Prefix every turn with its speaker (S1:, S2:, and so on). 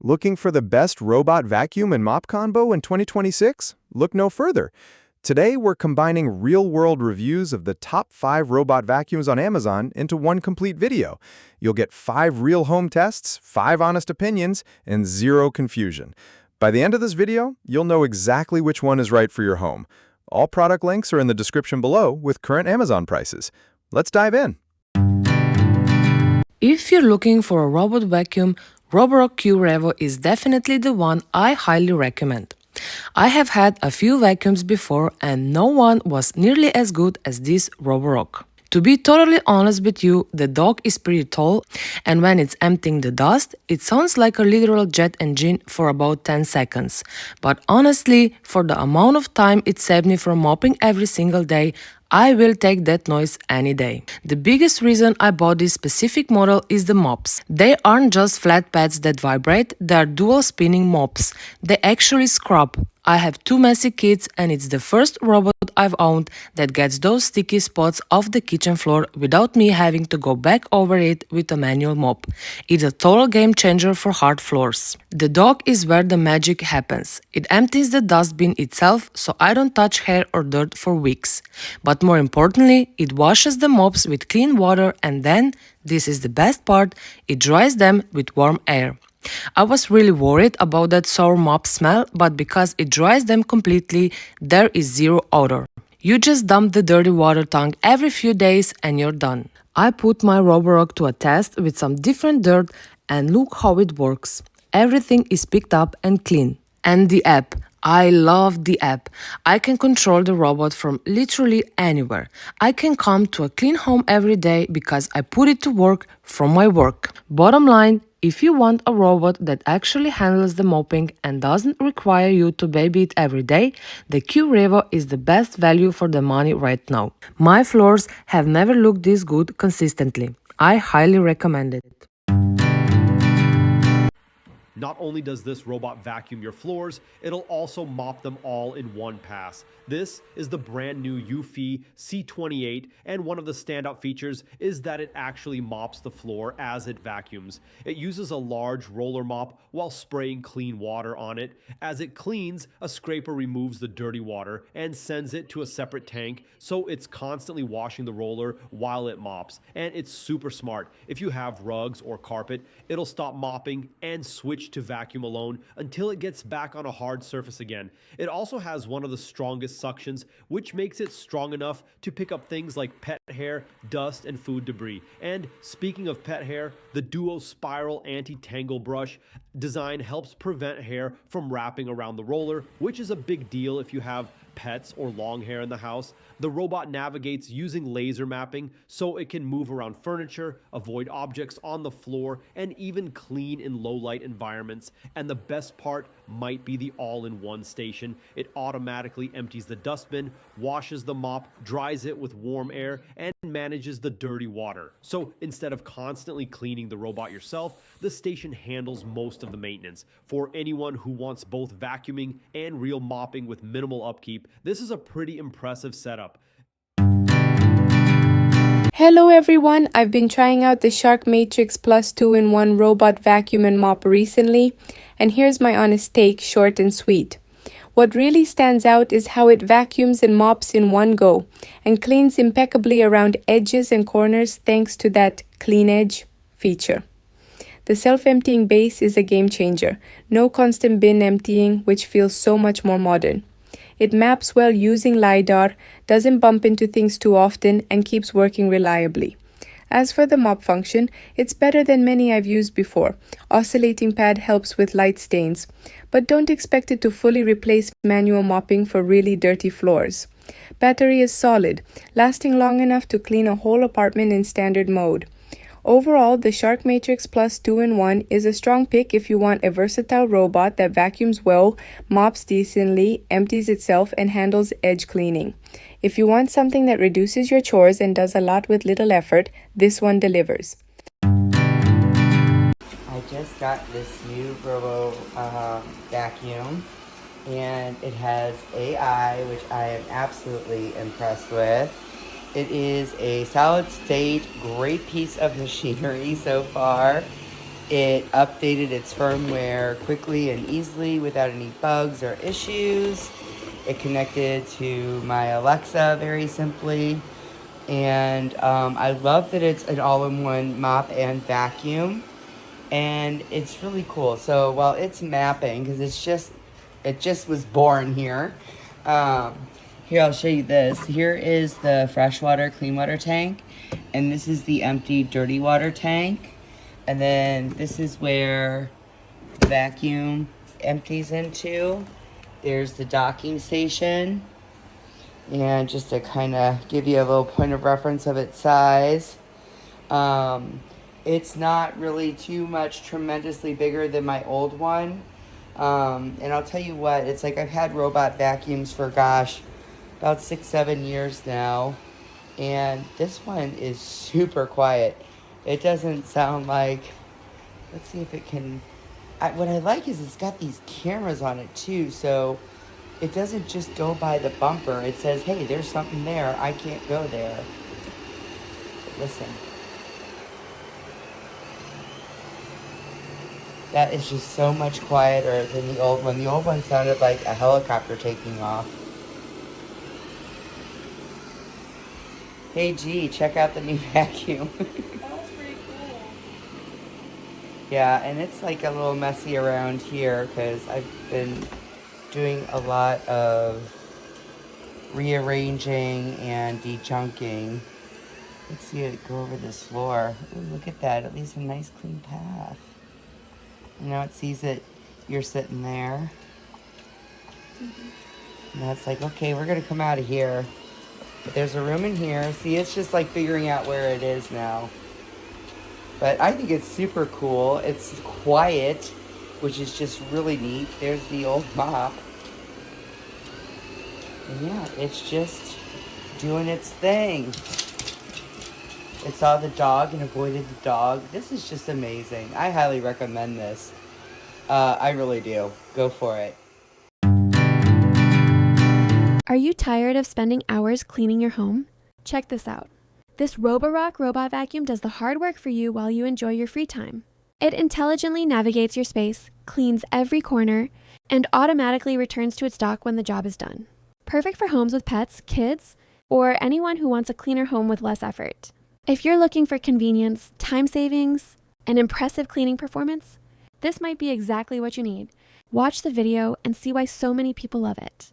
S1: Looking for the best robot vacuum and mop combo in 2026? Look no further. Today, we're combining real-world reviews of the top 5 robot vacuums on Amazon into one complete video. You'll get 5 real home tests, 5 honest opinions, and 0 confusion. By the end of this video, you'll know exactly which one is right for your home. All product links are in the description below with current Amazon prices. Let's dive in.
S2: If you're looking for a robot vacuum, Roborock Q Revo is definitely the one I highly recommend. I have had a few vacuums before and no one was nearly as good as this Roborock. To be totally honest with you, the dog is pretty tall and when it's emptying the dust, it sounds like a literal jet engine for about 10 seconds. But honestly, for the amount of time it saved me from mopping every single day, I will take that noise any day. The biggest reason I bought this specific model is the mops. They aren't just flat pads that vibrate, they are dual spinning mops. They actually scrub. I have 2 messy kids and it's the first robot I've owned that gets those sticky spots off the kitchen floor without me having to go back over it with a manual mop. It's a total game changer for hard floors. The dog is where the magic happens. It empties the dustbin itself so I don't touch hair or dirt for weeks. But more importantly, it washes the mops with clean water and then, this is the best part, it dries them with warm air. I was really worried about that sour mop smell, but because it dries them completely, there is zero odor. You just dump the dirty water tank every few days and you're done. I put my Roborock to a test with some different dirt and look how it works. Everything is picked up and clean. And the app. I love the app. I can control the robot from literally anywhere. I can come to a clean home every day because I put it to work from my work. Bottom line, if you want a robot that actually handles the mopping and doesn't require you to baby it every day, the Q Revo is the best value for the money right now. My floors have never looked this good consistently. I highly recommend it.
S3: Not only does this robot vacuum your floors, it'll also mop them all in one pass. This is the brand new Eufy C28, and one of the standout features is that it actually mops the floor as it vacuums. It uses a large roller mop while spraying clean water on it. As it cleans, a scraper removes the dirty water and sends it to a separate tank, so it's constantly washing the roller while it mops. And it's super smart. If you have rugs or carpet, it'll stop mopping and switch to vacuum alone until it gets back on a hard surface again. It also has one of the strongest suctions, which makes it strong enough to pick up things like pet hair, dust, and food debris. And speaking of pet hair, the Duo Spiral Anti-Tangle Brush design helps prevent hair from wrapping around the roller, which is a big deal if you have pets or long hair in the house. The robot navigates using laser mapping so it can move around furniture, avoid objects on the floor, and even clean in low light environments. And the best part might be the all-in-one station. It automatically empties the dustbin, washes the mop, dries it with warm air, and manages the dirty water. So instead of constantly cleaning the robot yourself, the station handles most of the maintenance. For anyone who wants both vacuuming and real mopping with minimal upkeep, this is a pretty impressive setup.
S4: Hello everyone, I've been trying out the Shark Matrix Plus 2-in-1 robot vacuum and mop recently, and here's my honest take, short and sweet. What really stands out is how it vacuums and mops in one go, and cleans impeccably around edges and corners thanks to that Clean Edge feature. The self-emptying base is a game changer, no constant bin emptying, which feels so much more modern. It maps well using LiDAR, doesn't bump into things too often, and keeps working reliably. As for the mop function, it's better than many I've used before. Oscillating pad helps with light stains, but don't expect it to fully replace manual mopping for really dirty floors. Battery is solid, lasting long enough to clean a whole apartment in standard mode. Overall, the Shark Matrix Plus 2-in-1 is a strong pick if you want a versatile robot that vacuums well, mops decently, empties itself, and handles edge cleaning. If you want something that reduces your chores and does a lot with little effort, this one delivers.
S5: I just got this new Robo vacuum, and it has AI, which I am absolutely impressed with. It is a solid state, great piece of machinery so far. It updated its firmware quickly and easily without any bugs or issues. It connected to my Alexa very simply. And I love that it's an all-in-one mop and vacuum. And it's really cool. So while it's mapping, because it just was born here. Here, I'll show you this. Here is the freshwater, clean water tank. And this is the empty, dirty water tank. And then this is where the vacuum empties into. There's the docking station. And just to kind of give you a little point of reference of its size. It's not really too much tremendously bigger than my old one. And I'll tell you what, it's like I've had robot vacuums for, gosh, about 6-7 years now. And this one is super quiet. It doesn't sound like, let's see if it can, what I like is it's got these cameras on it too. So it doesn't just go by the bumper. It says, hey, there's something there. I can't go there. But listen. That is just so much quieter than the old one. The old one sounded like a helicopter taking off. Hey G, check out the new vacuum.
S4: That was pretty cool.
S5: Yeah, and it's like a little messy around here because I've been doing a lot of rearranging and de-chunking. Let's see it go over this floor. Ooh, look at that, at least a nice clean path. Now it sees that you're sitting there. Now it's like, okay, we're gonna come out of here. But there's a room in here. See, it's just like figuring out where it is now. But I think it's super cool. It's quiet, which is just really neat. There's the old mop. And yeah, it's just doing its thing. It saw the dog and avoided the dog. This is just amazing. I highly recommend this. I really do. Go for it.
S6: Are you tired of spending hours cleaning your home? Check this out. This Roborock robot vacuum does the hard work for you while you enjoy your free time. It intelligently navigates your space, cleans every corner, and automatically returns to its dock when the job is done. Perfect for homes with pets, kids, or anyone who wants a cleaner home with less effort. If you're looking for convenience, time savings, and impressive cleaning performance, this might be exactly what you need. Watch the video and see why so many people love it.